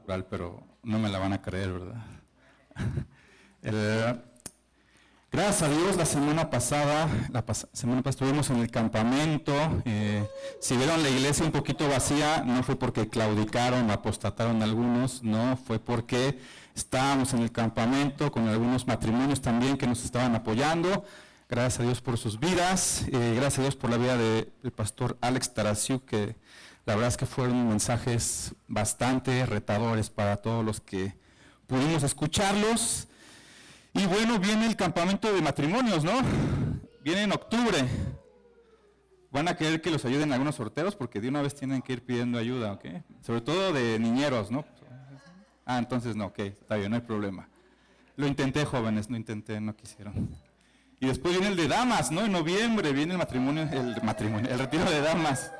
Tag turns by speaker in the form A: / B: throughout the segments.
A: natural, pero no me la van a creer, ¿verdad? El, Gracias a Dios, la semana pasada estuvimos en el campamento. Si vieron la iglesia un poquito vacía, no fue porque claudicaron, apostataron algunos, no, fue porque estábamos en el campamento con algunos matrimonios también que nos estaban apoyando. Gracias a Dios por sus vidas, gracias a Dios por la vida del pastor Alex Tarasiuk, que la verdad es que fueron mensajes bastante retadores para todos los que pudimos escucharlos. Y bueno, viene el campamento de matrimonios, ¿no? Viene en octubre. Van a querer que los ayuden algunos sorteros porque de una vez tienen que ir pidiendo ayuda, ¿ok? Sobre todo de niñeros, ¿no? Ah, entonces no, ok, está bien, no hay problema. Lo intenté, jóvenes, no quisieron. Y después viene el de damas, ¿no? En noviembre viene el el retiro de damas.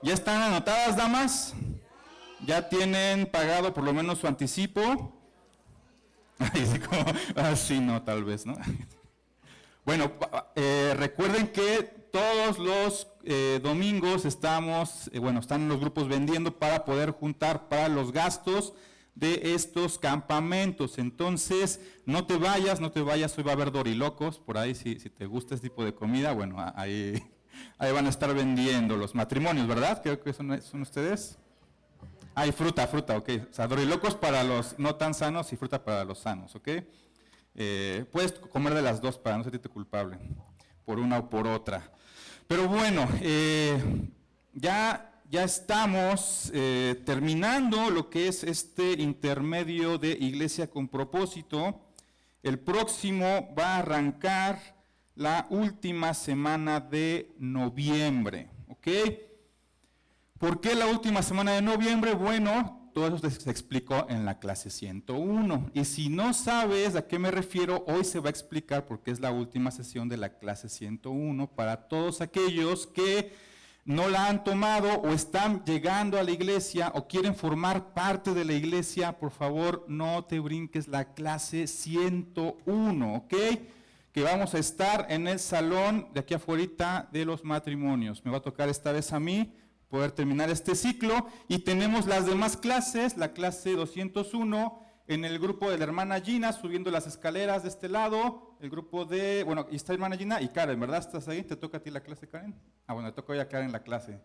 A: ¿Ya están anotadas, damas? ¿Ya tienen pagado por lo menos su anticipo? Así como, así no, tal vez, ¿no? Bueno, recuerden que todos los domingos están los grupos vendiendo para poder juntar para los gastos de estos campamentos. Entonces, no te vayas, hoy va a haber dorilocos, por ahí si te gusta este tipo de comida, bueno, ahí van a estar vendiendo los matrimonios, ¿verdad? Creo que son ustedes. Hay fruta, ok. O sea, dorilocos para los no tan sanos y fruta para los sanos, ok. Puedes comer de las dos para no sentirte culpable, por una o por otra. Pero bueno, ya estamos terminando lo que es este intermedio de Iglesia con Propósito. El próximo va a arrancar la última semana de noviembre, ¿ok? ¿Por qué la última semana de noviembre? Bueno, todo eso se explicó en la clase 101. Y si no sabes a qué me refiero, hoy se va a explicar porque es la última sesión de la clase 101 para todos aquellos que no la han tomado o están llegando a la iglesia o quieren formar parte de la iglesia. Por favor, no te brinques la clase 101, ¿ok? Que vamos a estar en el salón de aquí afuera de los matrimonios. Me va a tocar esta vez a mí poder terminar este ciclo, y tenemos las demás clases, la clase 201, en el grupo de la hermana Gina, subiendo las escaleras de este lado, el grupo de, bueno, y está la hermana Gina y Karen, ¿verdad? ¿Estás ahí? ¿Te toca a ti la clase, Karen? Ah, bueno, le toca hoy a Karen la clase.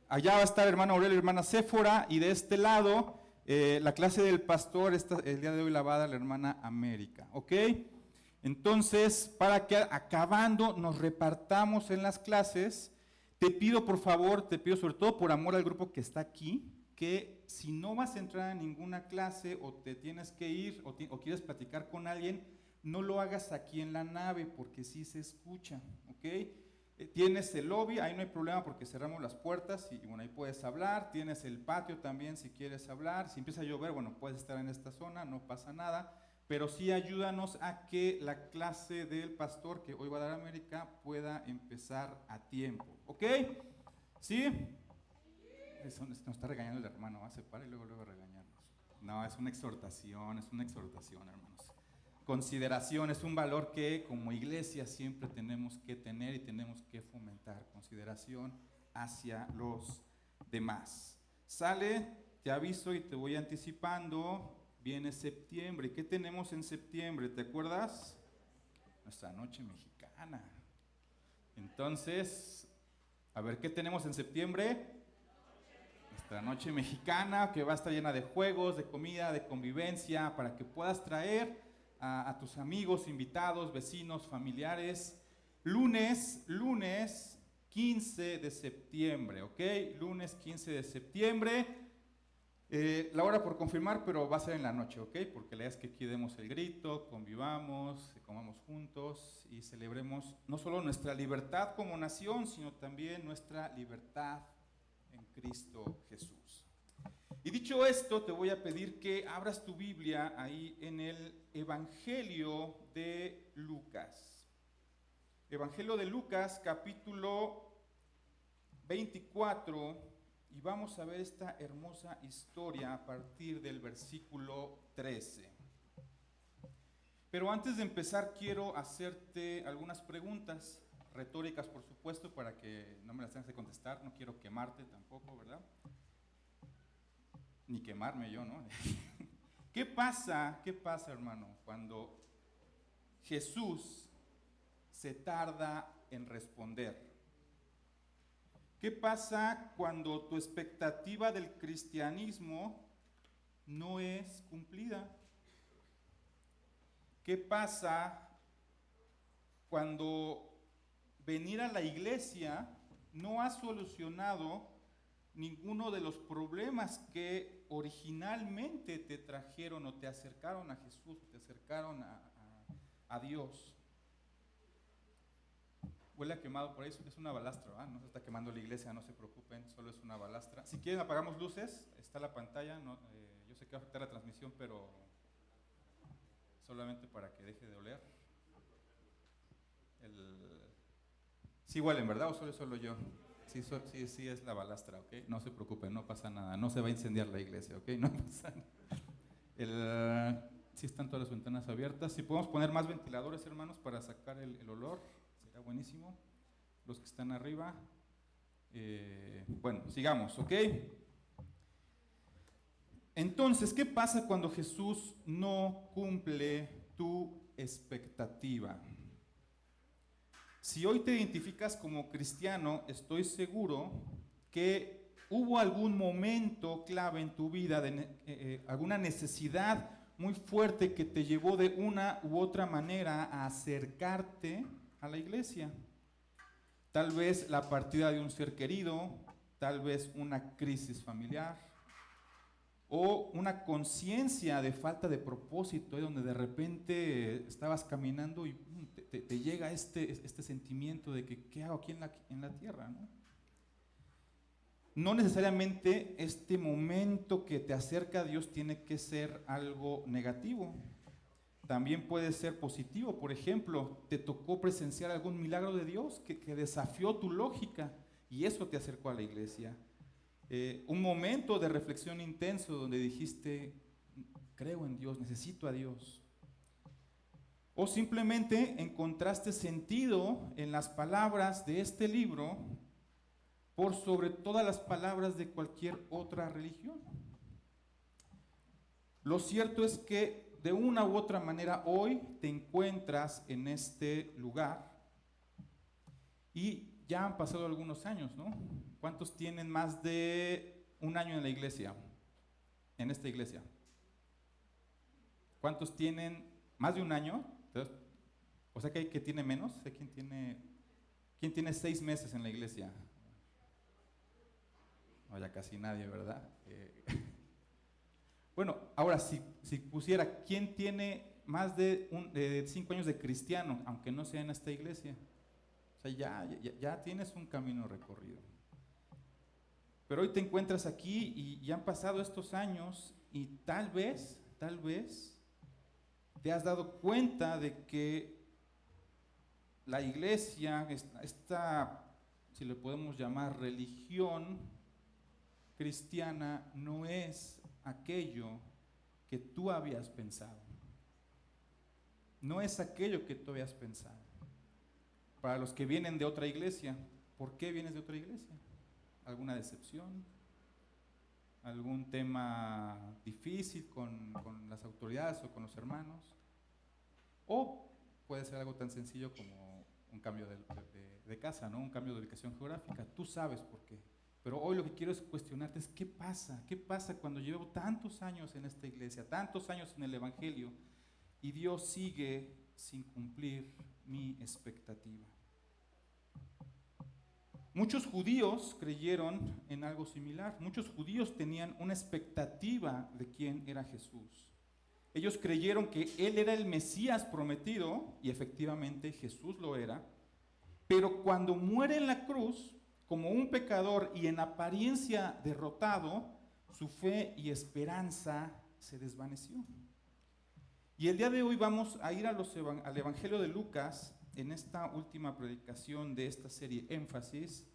A: Allá va a estar hermana Aurelio y hermana Séfora, y de este lado, la clase del pastor, el día de hoy la va a dar la hermana América, ¿ok? Entonces, para que acabando nos repartamos en las clases, te pido por favor, sobre todo por amor al grupo que está aquí, que si no vas a entrar a ninguna clase o te tienes que ir o quieres platicar con alguien, no lo hagas aquí en la nave porque sí se escucha, ¿ok? Tienes el lobby, ahí no hay problema porque cerramos las puertas y bueno, ahí puedes hablar. Tienes el patio también si quieres hablar. Si empieza a llover, bueno, puedes estar en esta zona, no pasa nada. Pero sí ayúdanos a que la clase del pastor que hoy va a dar América pueda empezar a tiempo, ¿ok? ¿Sí? Eso nos está regañando el hermano, se para y luego regañarnos. No, es una exhortación, hermanos. Consideración es un valor que como iglesia siempre tenemos que tener y tenemos que fomentar. Consideración hacia los demás. Sale, te aviso y te voy anticipando. Viene septiembre. ¿Qué tenemos en septiembre? ¿Te acuerdas? Nuestra noche mexicana. Entonces, a ver, ¿qué tenemos en septiembre? Nuestra noche mexicana, que va a estar llena de juegos, de comida, de convivencia, para que puedas traer a tus amigos, invitados, vecinos, familiares. Lunes 15 de septiembre, ¿ok? Lunes 15 de septiembre. La hora por confirmar, pero va a ser en la noche, ¿ok? Porque la idea es que aquí demos el grito, convivamos, comamos juntos y celebremos no solo nuestra libertad como nación, sino también nuestra libertad en Cristo Jesús. Y dicho esto, te voy a pedir que abras tu Biblia ahí en el Evangelio de Lucas. Evangelio de Lucas, capítulo 24. Y vamos a ver esta hermosa historia a partir del versículo 13. Pero antes de empezar quiero hacerte algunas preguntas retóricas, por supuesto, para que no me las tengas que contestar. No quiero quemarte tampoco, ¿verdad? ni quemarme yo, ¿no? ¿Qué pasa, hermano, cuando Jesús se tarda en responder? ¿Qué pasa cuando tu expectativa del cristianismo no es cumplida? ¿Qué pasa cuando venir a la iglesia no ha solucionado ninguno de los problemas que originalmente te trajeron o te acercaron a Jesús, te acercaron a Dios? Huele a quemado por ahí, es una balastra, ¿verdad? No se está quemando la iglesia, no se preocupen, solo es una balastra. Si quieren apagamos luces, está la pantalla, no, yo sé que va a afectar la transmisión, pero solamente para que deje de oler. Sí huelen, ¿verdad? ¿O solo yo? Sí, es la balastra, ¿ok? No se preocupen, no pasa nada, no se va a incendiar la iglesia, ¿ok? No pasa nada. Sí están todas las ventanas abiertas. Si podemos poner más ventiladores, hermanos, para sacar el olor, será buenísimo. Los que están arriba. Bueno, sigamos, ¿ok? Entonces, ¿qué pasa cuando Jesús no cumple tu expectativa? Si hoy te identificas como cristiano, estoy seguro que hubo algún momento clave en tu vida, alguna necesidad muy fuerte que te llevó de una u otra manera a acercarte a la iglesia. Tal vez la partida de un ser querido, tal vez una crisis familiar, o una conciencia de falta de propósito, donde de repente estabas caminando y te llega este sentimiento de que ¿qué hago aquí en la tierra? No necesariamente este momento que te acerca a Dios tiene que ser algo negativo. También puede ser positivo. Por ejemplo, te tocó presenciar algún milagro de Dios que desafió tu lógica y eso te acercó a la iglesia. Un momento de reflexión intenso donde dijiste, creo en Dios, necesito a Dios. O simplemente encontraste sentido en las palabras de este libro por sobre todas las palabras de cualquier otra religión. Lo cierto es que de una u otra manera hoy te encuentras en este lugar y ya han pasado algunos años, ¿no? ¿Cuántos tienen más de un año en la iglesia? En esta iglesia. ¿Cuántos tienen más de un año? Entonces, o sea que hay que tiene menos. ¿Quién tiene 6 meses en la iglesia? No, ya casi nadie, ¿verdad? Bueno, ahora si pusiera, ¿quién tiene más de 5 años de cristiano, aunque no sea en esta iglesia? O sea, ya tienes un camino recorrido. Pero hoy te encuentras aquí y ya han pasado estos años y tal vez te has dado cuenta de que la iglesia, esta, si le podemos llamar religión cristiana, no es aquello que tú habías pensado. No es aquello que tú habías pensado. Para los que vienen de otra iglesia, ¿por qué vienes de otra iglesia? ¿Alguna decepción? ¿Algún tema difícil con las autoridades o con los hermanos? O puede ser algo tan sencillo como un cambio de casa, ¿no? Un cambio de ubicación geográfica. Tú sabes por qué. Pero hoy lo que quiero es cuestionarte es ¿qué pasa? ¿Qué pasa cuando llevo tantos años en esta iglesia, tantos años en el Evangelio y Dios sigue sin cumplir mi expectativa? Muchos judíos creyeron en algo similar. Muchos judíos tenían una expectativa de quién era Jesús. Ellos creyeron que Él era el Mesías prometido, y efectivamente Jesús lo era, pero cuando muere en la cruz, como un pecador y en apariencia derrotado, su fe y esperanza se desvaneció. Y el día de hoy vamos a ir al Evangelio de Lucas, en esta última predicación de esta serie Énfasis,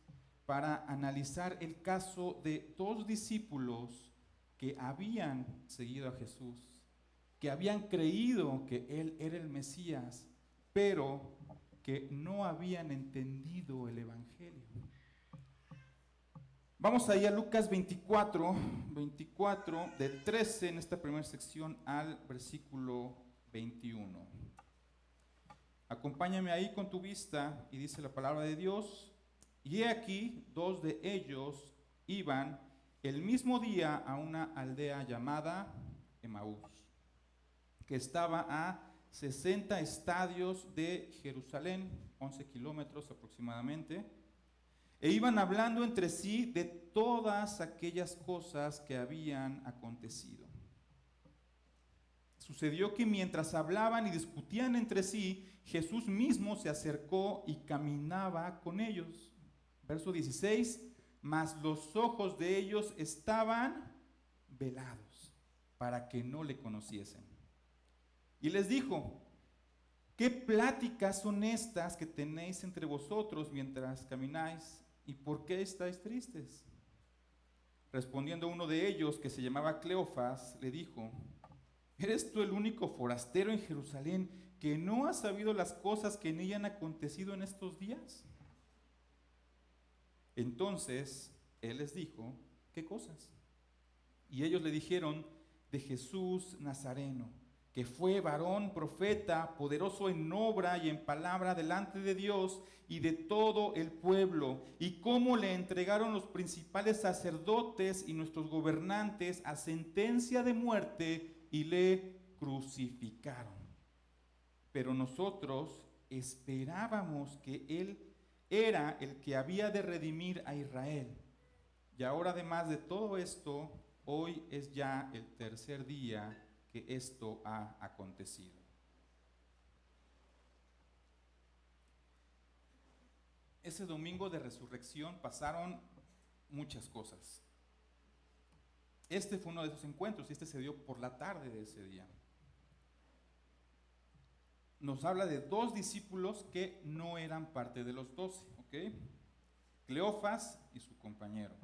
A: para analizar el caso de 2 discípulos que habían seguido a Jesús, que habían creído que Él era el Mesías, pero que no habían entendido el Evangelio. Vamos ahí a Lucas 24, del 13 en esta primera sección al versículo 21. Acompáñame ahí con tu vista y dice la palabra de Dios: y he aquí, dos de ellos iban el mismo día a una aldea llamada Emaús, que estaba a 60 estadios de Jerusalén, 11 kilómetros aproximadamente, e iban hablando entre sí de todas aquellas cosas que habían acontecido. Sucedió que mientras hablaban y discutían entre sí, Jesús mismo se acercó y caminaba con ellos. Verso 16, mas los ojos de ellos estaban velados para que no le conociesen. Y les dijo: ¿qué pláticas son estas que tenéis entre vosotros mientras camináis? ¿Y por qué estáis tristes? Respondiendo uno de ellos, que se llamaba Cleofas, le dijo: ¿eres tú el único forastero en Jerusalén que no ha sabido las cosas que en ella han acontecido en estos días? Entonces él les dijo: ¿qué cosas? Y ellos le dijeron: de Jesús Nazareno, que fue varón profeta, poderoso en obra y en palabra delante de Dios y de todo el pueblo, y cómo le entregaron los principales sacerdotes y nuestros gobernantes a sentencia de muerte y le crucificaron. Pero nosotros esperábamos que él era el que había de redimir a Israel. Y ahora, además de todo esto, hoy es ya el tercer día que esto ha acontecido. Ese domingo de resurrección pasaron muchas cosas. Este fue uno de esos encuentros y este se dio por la tarde de ese día. Nos habla de dos discípulos que no eran parte de los 12, ¿ok? Cleofas y su compañero.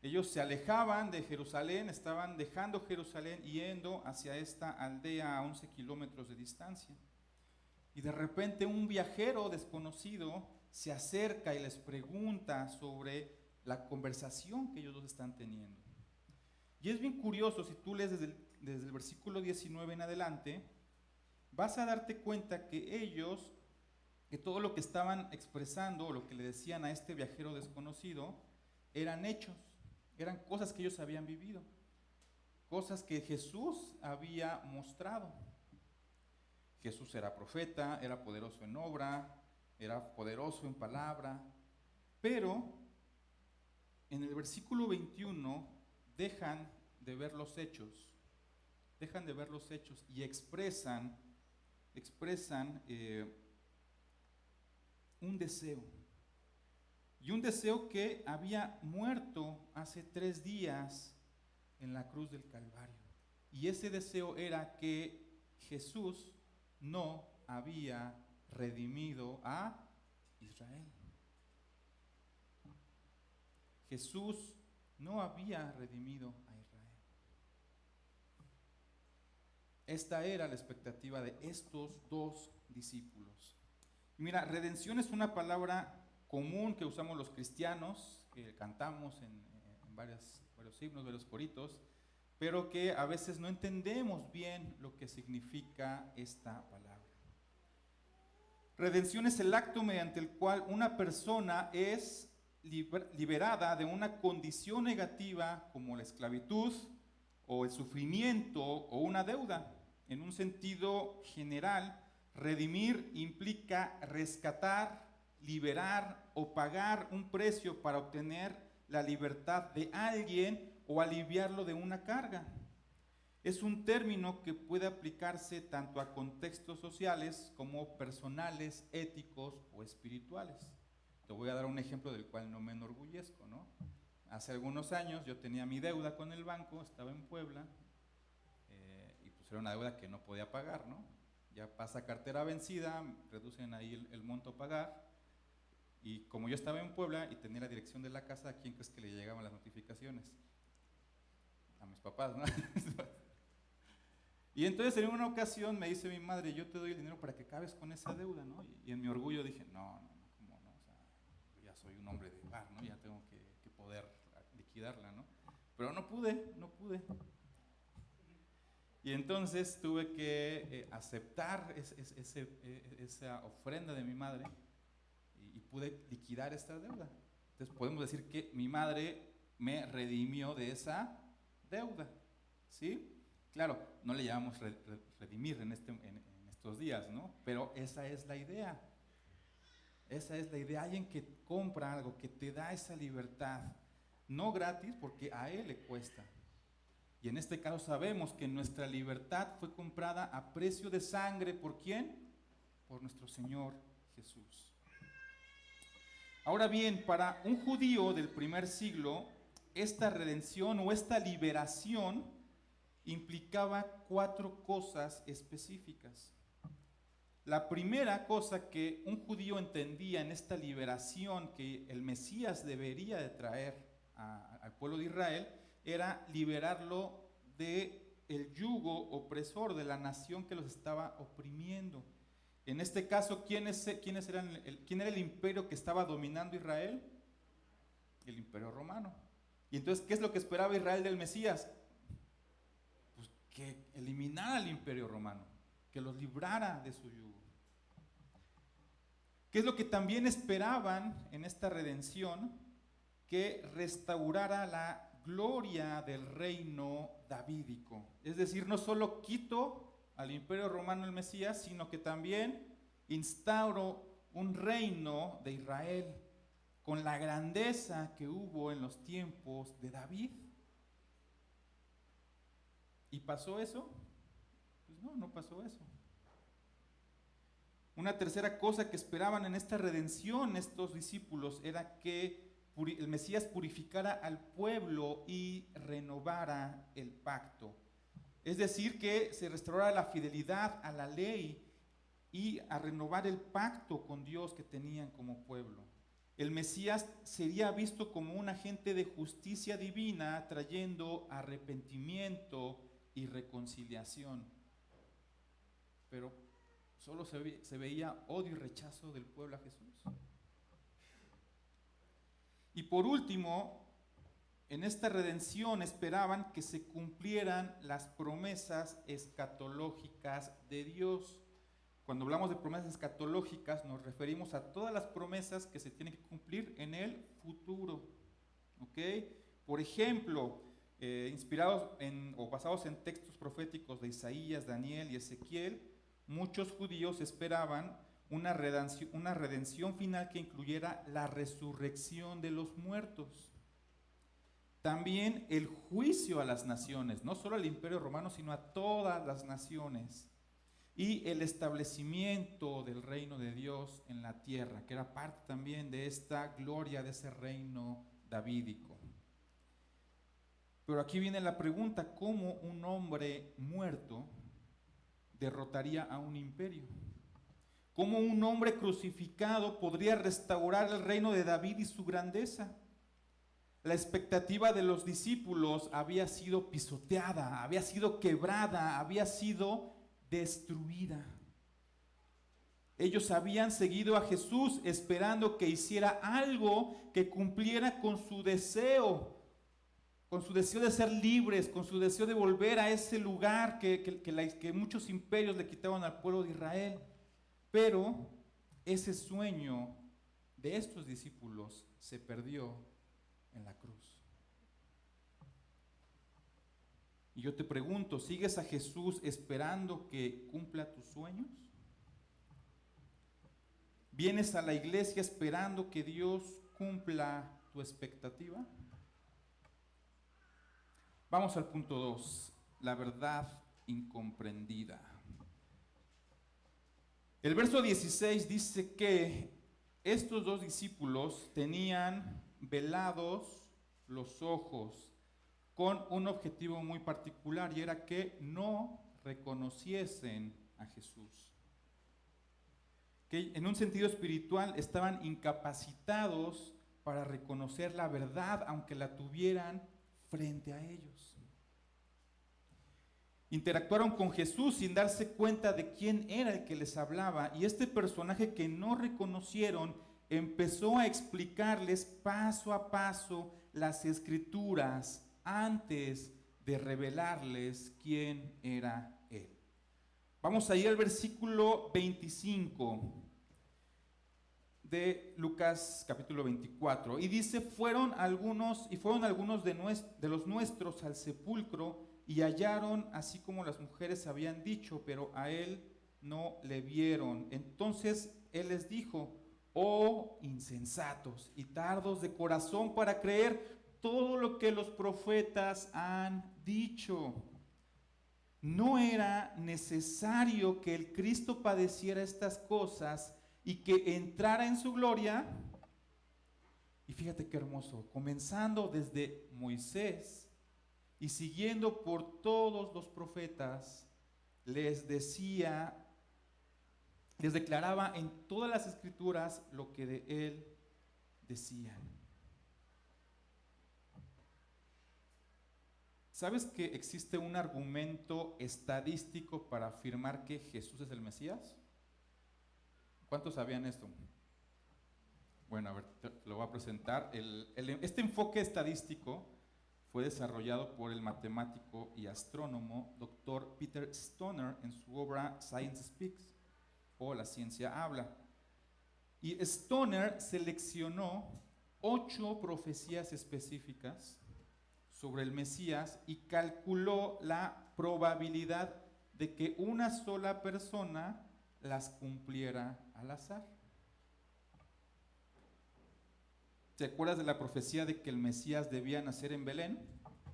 A: Ellos se alejaban de Jerusalén, estaban dejando Jerusalén y yendo hacia esta aldea a 11 kilómetros de distancia. Y de repente un viajero desconocido se acerca y les pregunta sobre la conversación que ellos dos están teniendo. Y es bien curioso, si tú lees desde el versículo 19 en adelante, vas a darte cuenta que todo lo que estaban expresando, o lo que le decían a este viajero desconocido, eran hechos, eran cosas que ellos habían vivido, cosas que Jesús había mostrado. Jesús era profeta, era poderoso en obra, era poderoso en palabra, pero en el versículo 21 dejan de ver los hechos y expresan un deseo. Y un deseo que había muerto hace 3 días en la cruz del Calvario. Y ese deseo era que Jesús no había redimido a Israel. Jesús no había redimido a Israel. Esta era la expectativa de estos dos discípulos. Mira, redención es una palabra común que usamos los cristianos, que cantamos en varios himnos, varios coritos, pero que a veces no entendemos bien lo que significa esta palabra. Redención es el acto mediante el cual una persona es liberada de una condición negativa como la esclavitud o el sufrimiento o una deuda. En un sentido general, redimir implica rescatar, liberar o pagar un precio para obtener la libertad de alguien o aliviarlo de una carga. Es un término que puede aplicarse tanto a contextos sociales como personales, éticos o espirituales. Te voy a dar un ejemplo del cual no me enorgullezco, ¿no? Hace algunos años yo tenía mi deuda con el banco, estaba en Puebla, y pues era una deuda que no podía pagar, ¿no? Ya pasa cartera vencida, reducen ahí el monto a pagar, y como yo estaba en Puebla y tenía la dirección de la casa, ¿a quién crees que le llegaban las notificaciones? A mis papás, ¿no? Y entonces en una ocasión me dice mi madre: yo te doy el dinero para que acabes con esa deuda, ¿no? Y en mi orgullo dije: no, ¿cómo no? O sea, ya soy un hombre de hogar, ¿no? Ya tengo que poder pero no pude. Y entonces tuve que aceptar esa ofrenda de mi madre y pude liquidar esta deuda. Entonces podemos decir que mi madre me redimió de esa deuda, ¿sí? Claro, no le llamamos redimir en estos días, ¿no? Pero esa es la idea. Esa es la idea. Alguien que compra algo, que te da esa libertad, no gratis, porque a él le cuesta. Y en este caso sabemos que nuestra libertad fue comprada a precio de sangre. ¿Por quién? Por nuestro Señor Jesús. Ahora bien, para un judío del primer siglo, esta redención o esta liberación implicaba 4 cosas específicas. La primera cosa que un judío entendía en esta liberación que el Mesías debería de traer al pueblo de Israel era liberarlo del yugo opresor de la nación que los estaba oprimiendo. En este caso, ¿quién era el imperio que estaba dominando Israel? El imperio romano. Y entonces, ¿qué es lo que esperaba Israel del Mesías? Pues que eliminara al imperio romano, que los librara de su yugo. ¿Qué es lo que también esperaban en esta redención? Que restaurara la gloria del reino davídico. Es decir, no solo quito al imperio romano el Mesías, sino que también instauro un reino de Israel con la grandeza que hubo en los tiempos de David. ¿Y pasó eso? Pues no pasó eso. Una tercera cosa que esperaban en esta redención estos discípulos era que el Mesías purificara al pueblo y renovara el pacto. Es decir, que se restaurara la fidelidad a la ley y a renovar el pacto con Dios que tenían como pueblo. El Mesías sería visto como un agente de justicia divina, trayendo arrepentimiento y reconciliación. Pero solo se veía odio y rechazo del pueblo a Jesús. Y por último, en esta redención esperaban que se cumplieran las promesas escatológicas de Dios. Cuando hablamos de promesas escatológicas nos referimos a todas las promesas que se tienen que cumplir en el futuro. ¿Ok? Por ejemplo, inspirados o basados en textos proféticos de Isaías, Daniel y Ezequiel, muchos judíos esperaban una redención final que incluyera la resurrección de los muertos. También el juicio a las naciones, no solo al imperio romano, sino a todas las naciones. Y el establecimiento del reino de Dios en la tierra, que era parte también de esta gloria de ese reino davídico. Pero aquí viene la pregunta, ¿cómo un hombre muerto derrotaría a un imperio? ¿Cómo un hombre crucificado podría restaurar el reino de David y su grandeza? La expectativa de los discípulos había sido pisoteada, había sido quebrada, había sido destruida. Ellos habían seguido a Jesús esperando que hiciera algo que cumpliera con su deseo de ser libres, con su deseo de volver a ese lugar que muchos imperios le quitaban al pueblo de Israel. Pero ese sueño de estos discípulos se perdió en la cruz. Y yo te pregunto, ¿sigues a Jesús esperando que cumpla tus sueños? ¿Vienes a la iglesia esperando que Dios cumpla tu expectativa? Vamos al punto 2, la verdad incomprendida. El verso 16 dice que estos 2 discípulos tenían velados los ojos con un objetivo muy particular, y era que no reconociesen a Jesús. Que en un sentido espiritual estaban incapacitados para reconocer la verdad, aunque la tuvieran frente a ellos. Interactuaron con Jesús sin darse cuenta de quién era el que les hablaba, y este personaje que no reconocieron empezó a explicarles paso a paso las escrituras antes de revelarles quién era Él. Vamos a ir al versículo 25 de Lucas capítulo 24. Y dice, fueron algunos de los nuestros al sepulcro y hallaron así como las mujeres habían dicho, pero a Él no le vieron. Entonces Él les dijo, oh insensatos y tardos de corazón para creer todo lo que los profetas han dicho. ¿No era necesario que el Cristo padeciera estas cosas y que entrara en su gloria? Y fíjate qué hermoso, comenzando desde Moisés y siguiendo por todos los profetas, les declaraba en todas las escrituras lo que de él decían. ¿Sabes que existe un argumento estadístico para afirmar que Jesús es el Mesías? ¿Cuántos sabían esto? Bueno, a ver, te lo voy a presentar. Este enfoque estadístico fue desarrollado por el matemático y astrónomo Dr. Peter Stoner en su obra Science Speaks, o La ciencia habla. Y Stoner seleccionó 8 profecías específicas sobre el Mesías y calculó la probabilidad de que una sola persona las cumpliera al azar. ¿Te acuerdas de la profecía de que el Mesías debía nacer en Belén?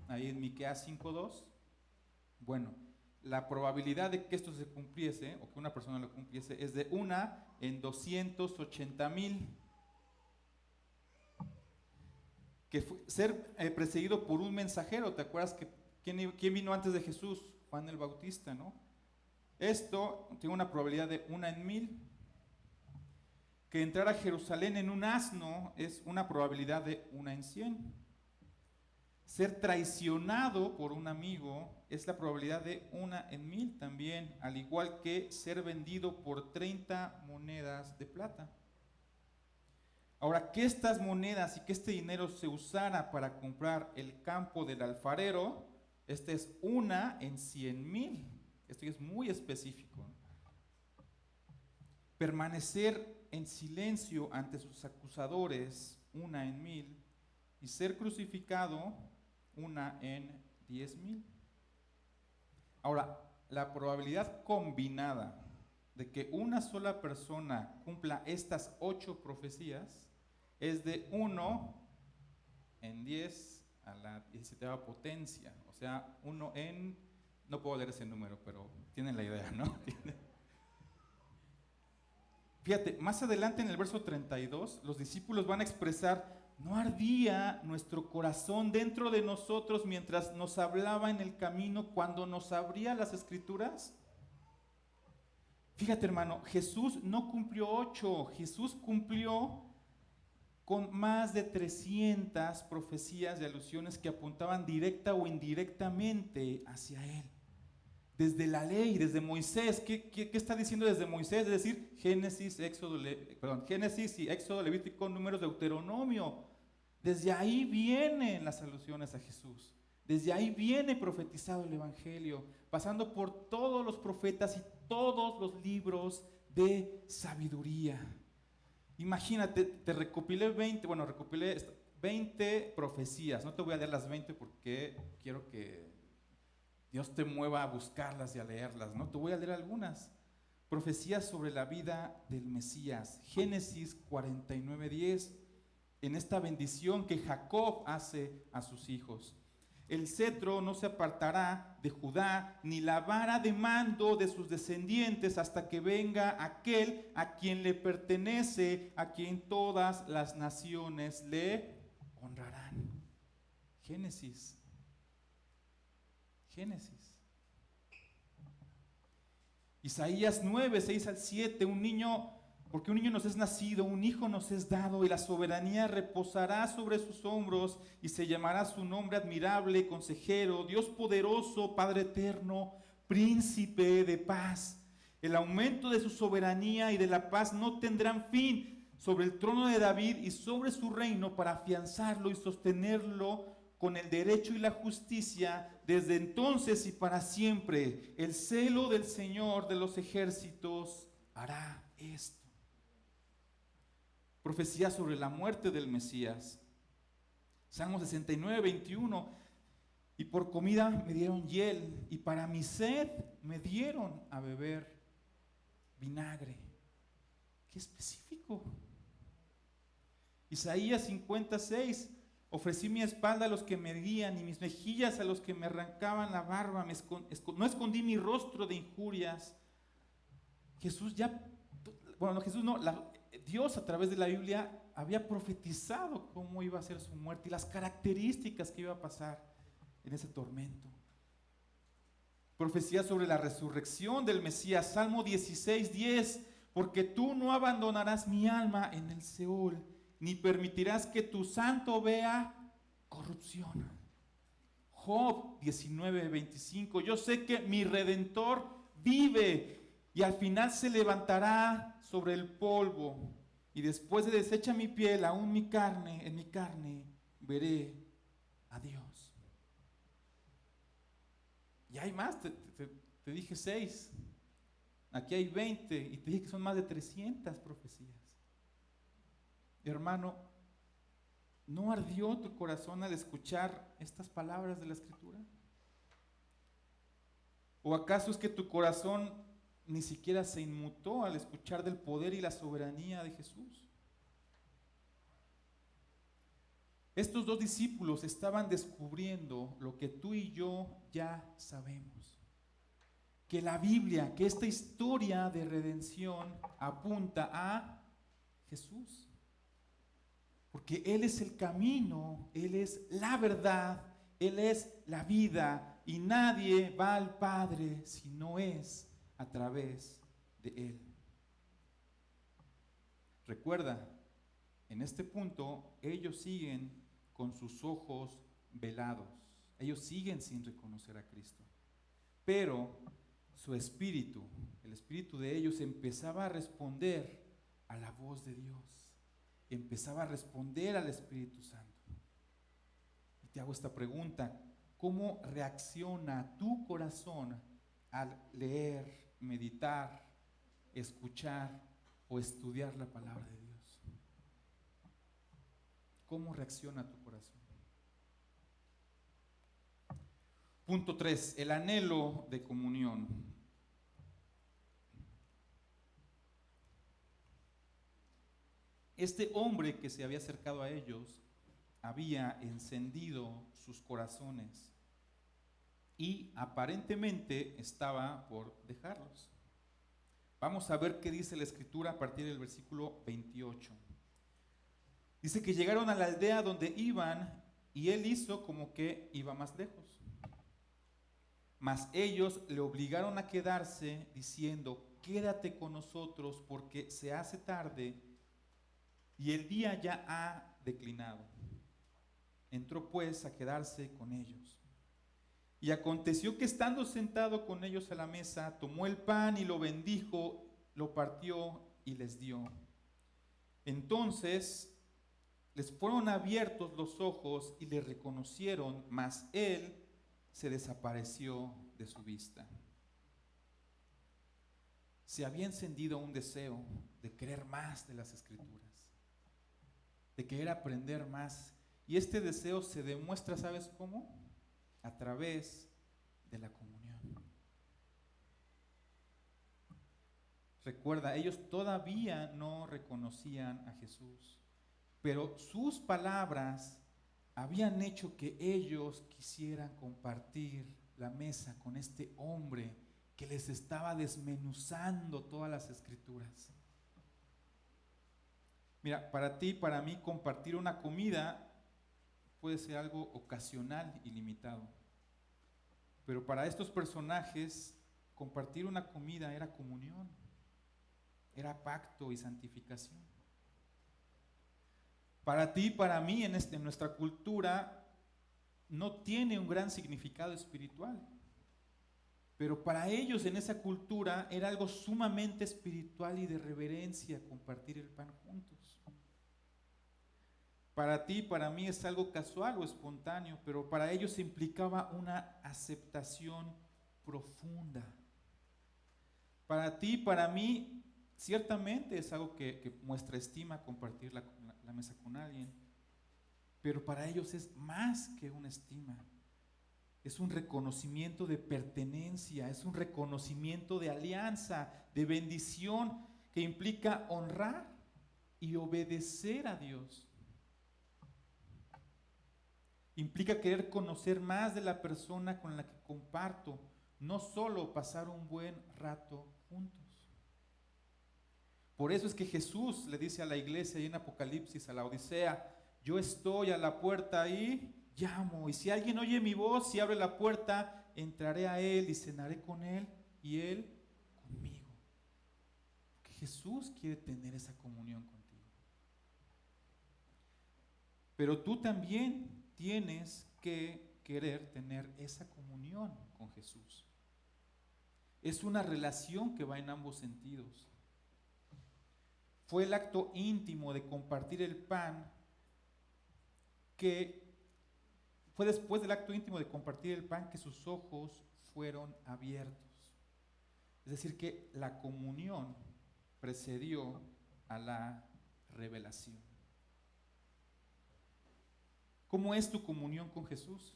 A: Ahí en Miqueas 5:2. Bueno, la probabilidad de que esto se cumpliese, o que una persona lo cumpliese, es de 1 en 280,000. Que ser precedido por un mensajero. ¿Te acuerdas que quién vino antes de Jesús? Juan el Bautista, ¿no? Esto tiene una probabilidad de 1 en 1000. Que entrar a Jerusalén en un asno es una probabilidad de 1 en 100. Ser traicionado por un amigo es la probabilidad de 1 en 1000 también, al igual que ser vendido por 30 monedas de plata. Ahora, que estas monedas y que este dinero se usara para comprar el campo del alfarero, este es 1 en 100,000. Esto es muy específico. Permanecer en silencio ante sus acusadores, 1 en 1000. Y ser crucificado, 1 en 10,000. Ahora, la probabilidad combinada de que una sola persona cumpla estas 8 profecías es de 1 en 10 a la 17ª potencia. O sea, 1 en... No puedo leer ese número, pero tienen la idea, ¿no? Fíjate, más adelante en el verso 32, los discípulos van a expresar, ¿no ardía nuestro corazón dentro de nosotros mientras nos hablaba en el camino cuando nos abría las escrituras? Fíjate, hermano, Jesús no cumplió 8, Jesús cumplió con más de 300 profecías y alusiones que apuntaban directa o indirectamente hacia Él. Desde la ley, desde Moisés. ¿Qué está diciendo desde Moisés? Es decir, Génesis y Éxodo, Levítico, Números, Deuteronomio. Desde ahí vienen las alusiones a Jesús. Desde ahí viene profetizado el Evangelio, pasando por todos los profetas y todos los libros de sabiduría. Imagínate, recopilé 20 profecías. No te voy a leer las 20 porque quiero que Dios te mueva a buscarlas y a leerlas, ¿no? Te voy a leer algunas. Profecías sobre la vida del Mesías. Génesis 49:10. En esta bendición que Jacob hace a sus hijos. El cetro no se apartará de Judá, ni la vara de mando de sus descendientes, hasta que venga aquel a quien le pertenece, a quien todas las naciones le honrarán. Génesis. Isaías 9:6-7. Porque un niño nos es nacido, un hijo nos es dado, y la soberanía reposará sobre sus hombros, y se llamará su nombre admirable, consejero, Dios poderoso, Padre eterno, príncipe de paz. El aumento de su soberanía y de la paz no tendrán fin sobre el trono de David y sobre su reino, para afianzarlo y sostenerlo con el derecho y la justicia desde entonces y para siempre. El celo del Señor de los ejércitos hará esto. Profecía sobre la muerte del Mesías. Salmo 69, 21. Y por comida me dieron hiel, y para mi sed me dieron a beber vinagre. Qué específico. Isaías 56. Ofrecí mi espalda a los que me herían y mis mejillas a los que me arrancaban la barba. No escondí mi rostro de injurias. Jesús Dios a través de la Biblia había profetizado cómo iba a ser su muerte y las características que iba a pasar en ese tormento. Profecía sobre la resurrección del Mesías, Salmo 16, 10. Porque tú no abandonarás mi alma en el Seol, ni permitirás que tu santo vea corrupción. Job 19, 25. Yo sé que mi Redentor vive y al final se levantará sobre el polvo. Y después de deshecha mi piel, aún en mi carne, veré a Dios. Y hay más, te dije 6. Aquí hay 20 y te dije que son más de 300 profecías. Hermano, ¿no ardió tu corazón al escuchar estas palabras de la Escritura? ¿O acaso es que tu corazón ni siquiera se inmutó al escuchar del poder y la soberanía de Jesús? Estos dos discípulos estaban descubriendo lo que tú y yo ya sabemos. Que la Biblia, que esta historia de redención apunta a Jesús. Porque Él es el camino, Él es la verdad, Él es la vida y nadie va al Padre si no es a través de Él. Recuerda, en este punto ellos siguen con sus ojos velados, ellos siguen sin reconocer a Cristo, pero su espíritu, el espíritu de ellos empezaba a responder a la voz de Dios. Empezaba a responder al Espíritu Santo. Y te hago esta pregunta: ¿cómo reacciona tu corazón al leer, meditar, escuchar o estudiar la palabra de Dios? ¿Cómo reacciona tu corazón? Punto 3, el anhelo de comunión. Este hombre que se había acercado a ellos había encendido sus corazones y aparentemente estaba por dejarlos. Vamos a ver qué dice la Escritura a partir del versículo 28. Dice que llegaron a la aldea donde iban y él hizo como que iba más lejos. Mas ellos le obligaron a quedarse diciendo: quédate con nosotros porque se hace tarde y el día ya ha declinado. Entró pues a quedarse con ellos. Y aconteció que estando sentado con ellos a la mesa, tomó el pan y lo bendijo, lo partió y les dio. Entonces les fueron abiertos los ojos y le reconocieron, mas él se desapareció de su vista. Se había encendido un deseo de querer más de las Escrituras, de querer aprender más. Y este deseo se demuestra, ¿sabes cómo? A través de la comunión. Recuerda, ellos todavía no reconocían a Jesús, pero sus palabras habían hecho que ellos quisieran compartir la mesa con este hombre que les estaba desmenuzando todas las Escrituras. Mira, para ti, para mí, compartir una comida puede ser algo ocasional y limitado. Pero para estos personajes, compartir una comida era comunión, era pacto y santificación. Para ti, para mí, en nuestra cultura, no tiene un gran significado espiritual. Pero para ellos en esa cultura era algo sumamente espiritual y de reverencia compartir el pan juntos. Para ti, para mí es algo casual o espontáneo, pero para ellos implicaba una aceptación profunda. Para ti, para mí, ciertamente es algo que muestra estima compartir la mesa con alguien, pero para ellos es más que una estima. Es un reconocimiento de pertenencia, es un reconocimiento de alianza, de bendición, que implica honrar y obedecer a Dios. Implica querer conocer más de la persona con la que comparto, no solo pasar un buen rato juntos. Por eso es que Jesús le dice a la iglesia ahí en Apocalipsis, a la Odisea: yo estoy a la puerta y llamo, y si alguien oye mi voz y abre la puerta, entraré a él y cenaré con él y él conmigo. Porque Jesús quiere tener esa comunión contigo. Pero tú también tienes que querer tener esa comunión con Jesús. Es una relación que va en ambos sentidos. Fue el acto íntimo de compartir el pan que fue después del acto íntimo de compartir el pan que sus ojos fueron abiertos. Es decir, que la comunión precedió a la revelación. ¿Cómo es tu comunión con Jesús?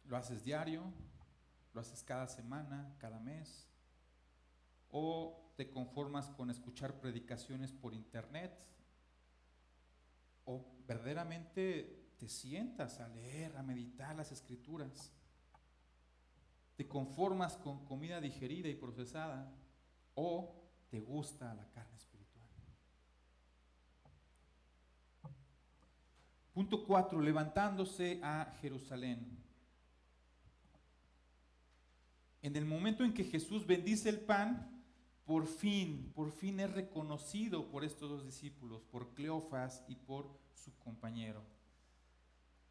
A: ¿Lo haces diario? ¿Lo haces cada semana, cada mes? ¿O te conformas con escuchar predicaciones por internet? ¿O verdaderamente te sientas a leer, a meditar las Escrituras? ¿Te conformas con comida digerida y procesada? ¿O te gusta la carne espiritual? Punto 4, levantándose a Jerusalén. En el momento en que Jesús bendice el pan, por fin es reconocido por estos dos discípulos, por Cleofas y por su compañero.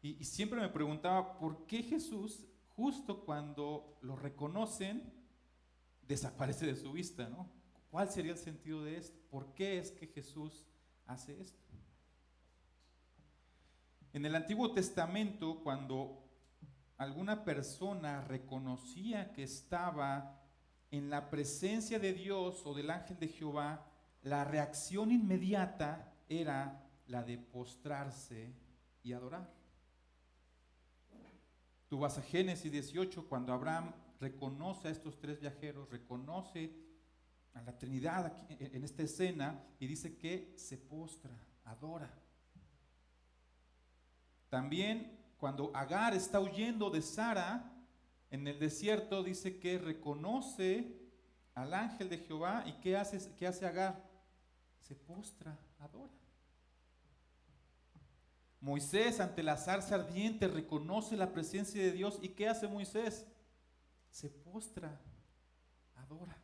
A: Y siempre me preguntaba, ¿por qué Jesús, justo cuando lo reconocen, desaparece de su vista, ¿no? ¿Cuál sería el sentido de esto? ¿Por qué es que Jesús hace esto? En el Antiguo Testamento, cuando alguna persona reconocía que estaba en la presencia de Dios o del ángel de Jehová, la reacción inmediata era la de postrarse y adorar. Tú vas a Génesis 18, cuando Abraham reconoce a estos tres viajeros, reconoce a la Trinidad aquí, en esta escena, y dice que se postra, adora. También cuando Agar está huyendo de Sara en el desierto, dice que reconoce al ángel de Jehová. ¿Y qué hace Agar? Se postra, adora. Moisés, ante la zarza ardiente, reconoce la presencia de Dios. ¿Y qué hace Moisés? Se postra, adora.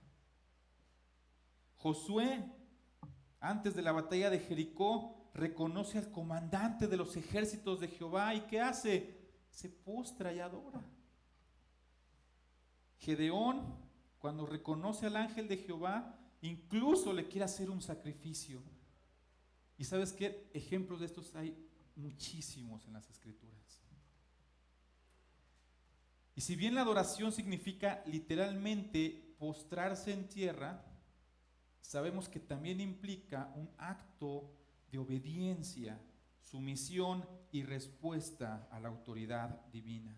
A: Josué, antes de la batalla de Jericó, reconoce al comandante de los ejércitos de Jehová. ¿Y qué hace? Se postra y adora. Gedeón, cuando reconoce al ángel de Jehová, incluso le quiere hacer un sacrificio. ¿Y sabes qué? Ejemplos de estos hay muchísimos en las Escrituras. Y si bien la adoración significa literalmente postrarse en tierra, sabemos que también implica un acto de obediencia, sumisión y respuesta a la autoridad divina.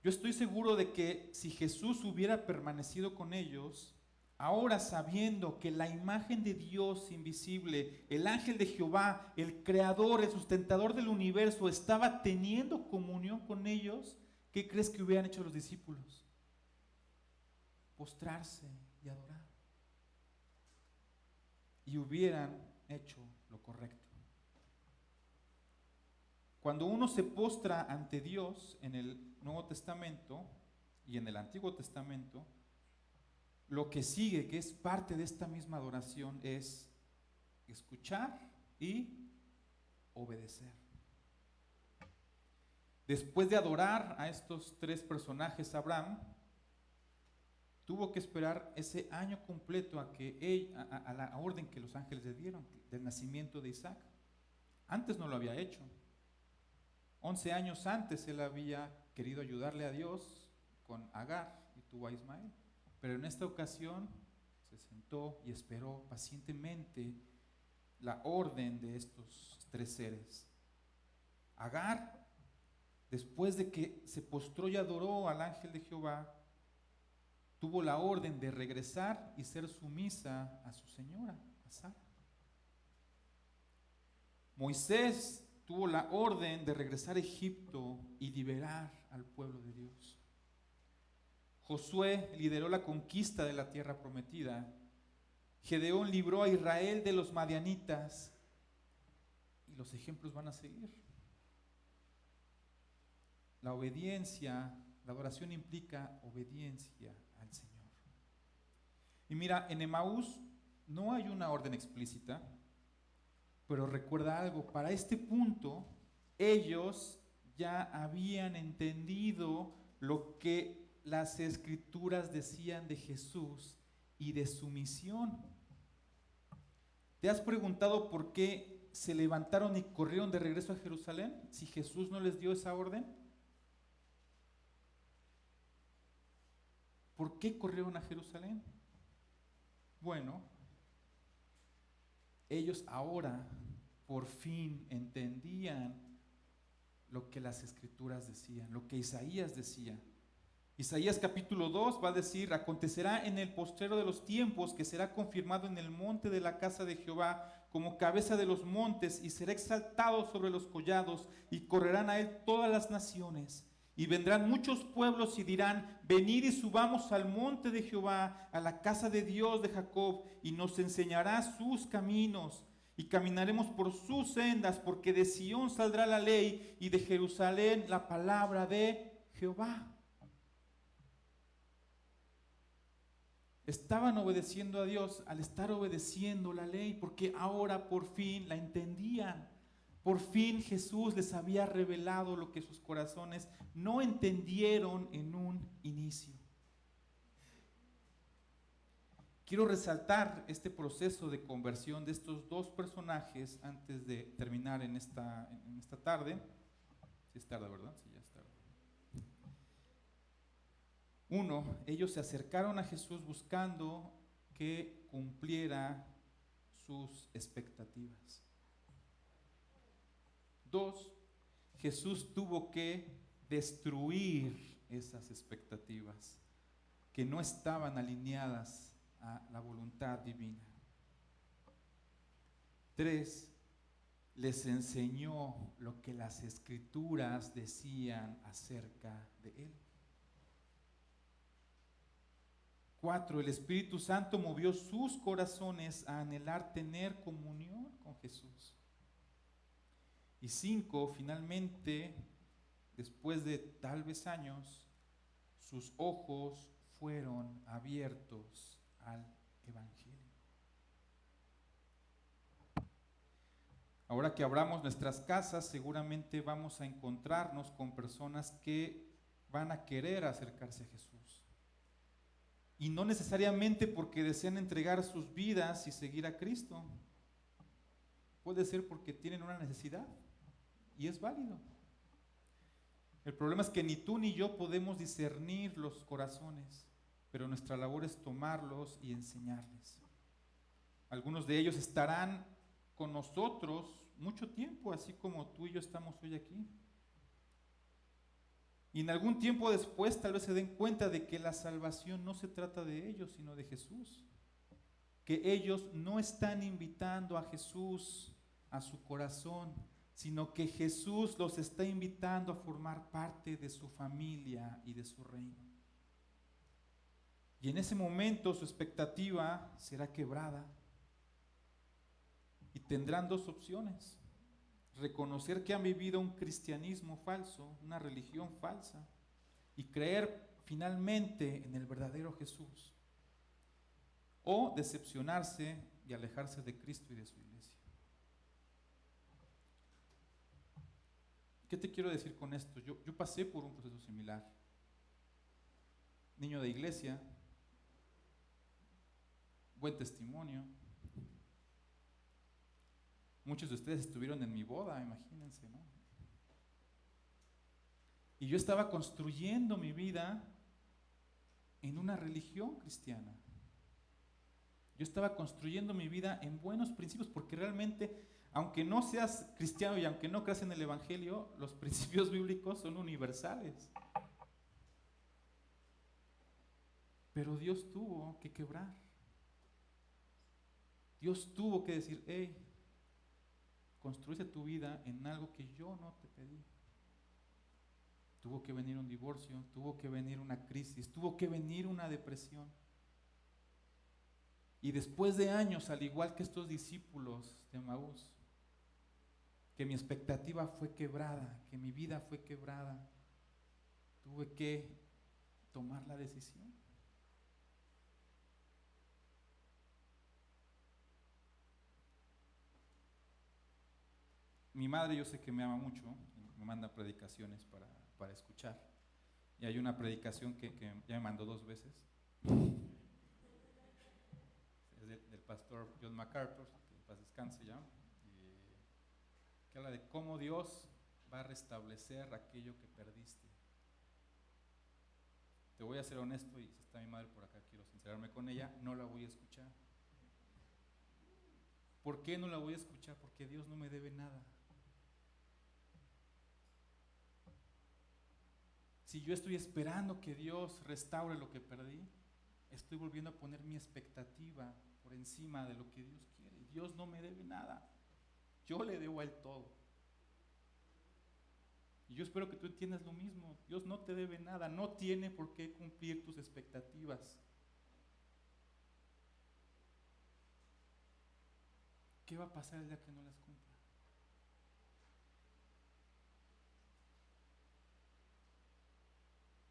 A: Yo estoy seguro de que si Jesús hubiera permanecido con ellos, ahora sabiendo que la imagen de Dios invisible, el ángel de Jehová, el creador, el sustentador del universo, estaba teniendo comunión con ellos, ¿qué crees que hubieran hecho los discípulos? Postrarse y adorar. Y hubieran hecho lo correcto. Cuando uno se postra ante Dios en el Nuevo Testamento y en el Antiguo Testamento, lo que sigue, que es parte de esta misma adoración, es escuchar y obedecer. Después de adorar a estos tres personajes, Abraham tuvo que esperar ese año completo a la orden que los ángeles le dieron del nacimiento de Isaac. Antes no lo había hecho. 11 años antes él había querido ayudarle a Dios con Agar y tuvo a Ismael. Pero en esta ocasión se sentó y esperó pacientemente la orden de estos tres seres. Agar, después de que se postró y adoró al ángel de Jehová, tuvo la orden de regresar y ser sumisa a su señora, a Sara. Moisés tuvo la orden de regresar a Egipto y liberar al pueblo de Dios. Josué lideró la conquista de la tierra prometida. Gedeón libró a Israel de los madianitas. Y los ejemplos van a seguir. La obediencia, la adoración implica obediencia al Señor. Y mira, en Emaús no hay una orden explícita, pero recuerda algo, para este punto ellos ya habían entendido lo que las Escrituras decían de Jesús y de su misión. ¿Te has preguntado por qué se levantaron y corrieron de regreso a Jerusalén si Jesús no les dio esa orden? ¿Por qué corrieron a Jerusalén? Bueno, ellos ahora por fin entendían lo que las Escrituras decían, lo que Isaías decía. Isaías capítulo 2 va a decir: acontecerá en el postrero de los tiempos que será confirmado en el monte de la casa de Jehová como cabeza de los montes, y será exaltado sobre los collados, y correrán a él todas las naciones. Y vendrán muchos pueblos y dirán: venid y subamos al monte de Jehová, a la casa de Dios de Jacob, y nos enseñará sus caminos, y caminaremos por sus sendas, porque de Sión saldrá la ley, y de Jerusalén la palabra de Jehová. Estaban obedeciendo a Dios al estar obedeciendo la ley, porque ahora por fin la entendían. Por fin Jesús les había revelado lo que sus corazones no entendieron en un inicio. Quiero resaltar este proceso de conversión de estos dos personajes antes de terminar en esta tarde. Sí es tarde, ¿verdad? Sí, ya es tarde. Uno, ellos se acercaron a Jesús buscando que cumpliera sus expectativas. Dos, Jesús tuvo que destruir esas expectativas que no estaban alineadas a la voluntad divina. Tres, les enseñó lo que las Escrituras decían acerca de él. 4, el Espíritu Santo movió sus corazones a anhelar tener comunión con Jesús. Y 5, finalmente, después de tal vez años, sus ojos fueron abiertos al Evangelio. Ahora que abramos nuestras casas, seguramente vamos a encontrarnos con personas que van a querer acercarse a Jesús. Y no necesariamente porque desean entregar sus vidas y seguir a Cristo. Puede ser porque tienen una necesidad y es válido. El problema es que ni tú ni yo podemos discernir los corazones, pero nuestra labor es tomarlos y enseñarles. Algunos de ellos estarán con nosotros mucho tiempo, así como tú y yo estamos hoy aquí. Y en algún tiempo después tal vez se den cuenta de que la salvación no se trata de ellos, sino de Jesús. Que ellos no están invitando a Jesús a su corazón, sino que Jesús los está invitando a formar parte de su familia y de su reino. Y en ese momento su expectativa será quebrada. Y tendrán dos opciones: reconocer que han vivido un cristianismo falso, una religión falsa, y creer finalmente en el verdadero Jesús, o decepcionarse y alejarse de Cristo y de su iglesia. ¿Qué te quiero decir con esto? Yo pasé por un proceso similar. Niño de iglesia, buen testimonio. Muchos de ustedes estuvieron en mi boda, imagínense, ¿no? Y yo estaba construyendo mi vida en una religión cristiana. Yo estaba construyendo mi vida en buenos principios, porque realmente, aunque no seas cristiano y aunque no creas en el Evangelio, los principios bíblicos son universales. Pero Dios tuvo que quebrar. Dios tuvo que decir, hey, construiste tu vida en algo que yo no te pedí. Tuvo que venir un divorcio, tuvo que venir una crisis, tuvo que venir una depresión. Y después de años, al igual que estos discípulos de Emaús, que mi expectativa fue quebrada, que mi vida fue quebrada, tuve que tomar la decisión. Mi madre, yo sé que me ama mucho, me manda predicaciones para escuchar. Y hay una predicación que ya me mandó 2 veces. Es del pastor John MacArthur, que en paz descanse ya, que habla de cómo Dios va a restablecer aquello que perdiste. Te voy a ser honesto, y si está mi madre por acá, quiero sincerarme con ella, no la voy a escuchar. ¿Por qué no la voy a escuchar? Porque Dios no me debe nada. Si yo estoy esperando que Dios restaure lo que perdí, estoy volviendo a poner mi expectativa por encima de lo que Dios quiere. Dios no me debe nada. Yo le debo a Él todo. Y yo espero que tú entiendas lo mismo. Dios no te debe nada. No tiene por qué cumplir tus expectativas. ¿Qué va a pasar el día que no las cumpla?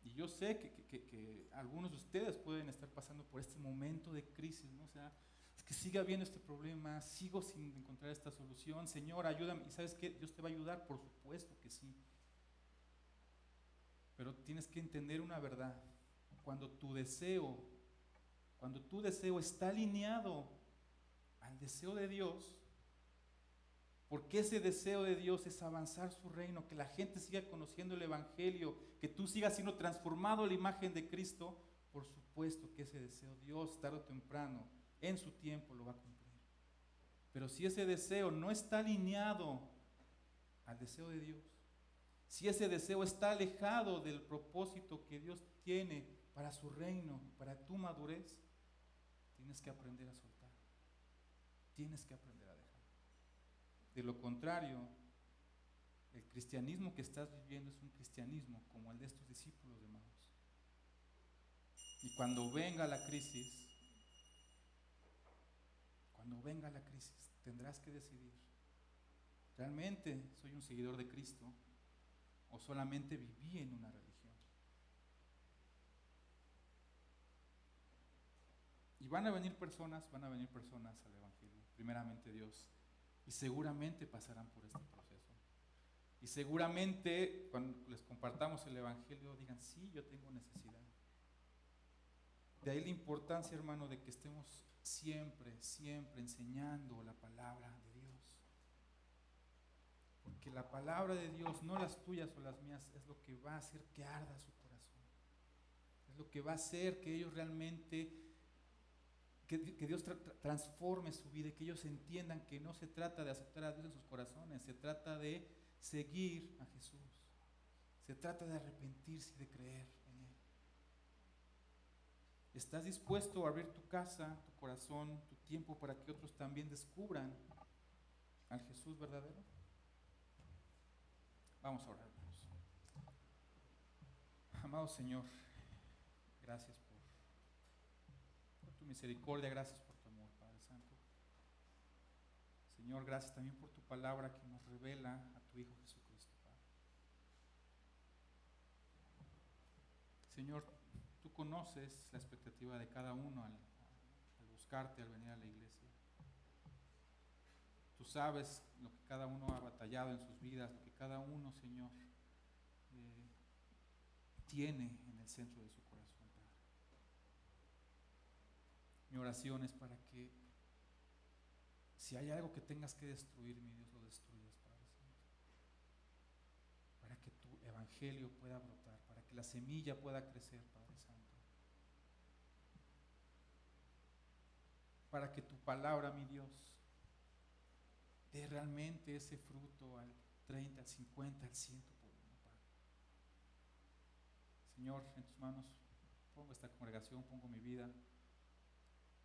A: Y yo sé que algunos de ustedes pueden estar pasando por este momento de crisis, ¿no? O sea, es que sigue habiendo este problema, sigo sin encontrar esta solución. Señor, ayúdame. ¿Y sabes qué? Dios te va a ayudar, por supuesto que sí. Pero tienes que entender una verdad. Cuando tu deseo está alineado al deseo de Dios, porque ese deseo de Dios es avanzar su reino, que la gente siga conociendo el Evangelio, que tú sigas siendo transformado a la imagen de Cristo, por supuesto que ese deseo Dios tarde o temprano, en su tiempo, lo va a cumplir. Pero si ese deseo no está alineado al deseo de Dios, si ese deseo está alejado del propósito que Dios tiene para su reino, para tu madurez, tienes que aprender a soltar, tienes que aprender a dejar. De lo contrario, el cristianismo que estás viviendo es un cristianismo como el de estos discípulos de Emaús. Y cuando venga la crisis, tendrás que decidir, ¿realmente soy un seguidor de Cristo o solamente viví en una religión? Y van a venir personas al Evangelio, primeramente Dios, y seguramente pasarán por este proceso. Y seguramente cuando les compartamos el Evangelio digan, sí, yo tengo necesidad. De ahí la importancia, hermano, de que estemos siempre enseñando la palabra de Dios. Porque la palabra de Dios, no las tuyas o las mías, es lo que va a hacer que arda su corazón. Es lo que va a hacer que ellos realmente, que Dios transforme su vida y que ellos entiendan que no se trata de aceptar a Dios en sus corazones, se trata de seguir a Jesús. Se trata de arrepentirse y de creer en Él. ¿Estás dispuesto a abrir tu casa, tu corazón, tu tiempo para que otros también descubran al Jesús verdadero? Vamos a orar, hermanos. Amado Señor, gracias por tu misericordia, gracias por tu amor, Padre Santo. Señor, gracias también por tu palabra que nos revela a tu Hijo Jesucristo, Padre. Señor, tú conoces la expectativa de cada uno al buscarte, al venir a la iglesia. Tú sabes lo que cada uno ha batallado en sus vidas, lo que cada uno, Señor, tiene en el centro de su corazón, Padre. Mi oración es para que si hay algo que tengas que destruir, mi Dios, lo destruyas, Padre Santo. Para que tu evangelio pueda brotar, para que la semilla pueda crecer, Padre Santo. Para que tu palabra, mi Dios, dé realmente ese fruto al 30, al 50, al 100 por uno, Padre. Señor, en tus manos pongo esta congregación, pongo mi vida,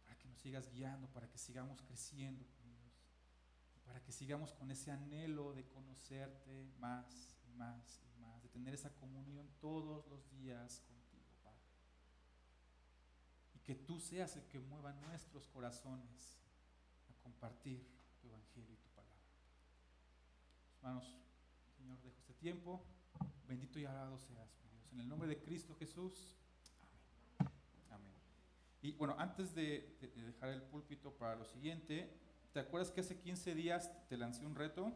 A: para que nos sigas guiando, para que sigamos creciendo, mi Dios, para que sigamos con ese anhelo de conocerte más y más y más, de tener esa comunión todos los días contigo, Padre. Y que tú seas el que mueva nuestros corazones a compartir tu evangelio y tu palabra. Hermanos, Señor, dejo este tiempo. Bendito y alabado seas, mi Dios. En el nombre de Cristo Jesús. Amén. Amén. Y bueno, antes de dejar el púlpito para lo siguiente, ¿te acuerdas que hace 15 días te lancé un reto?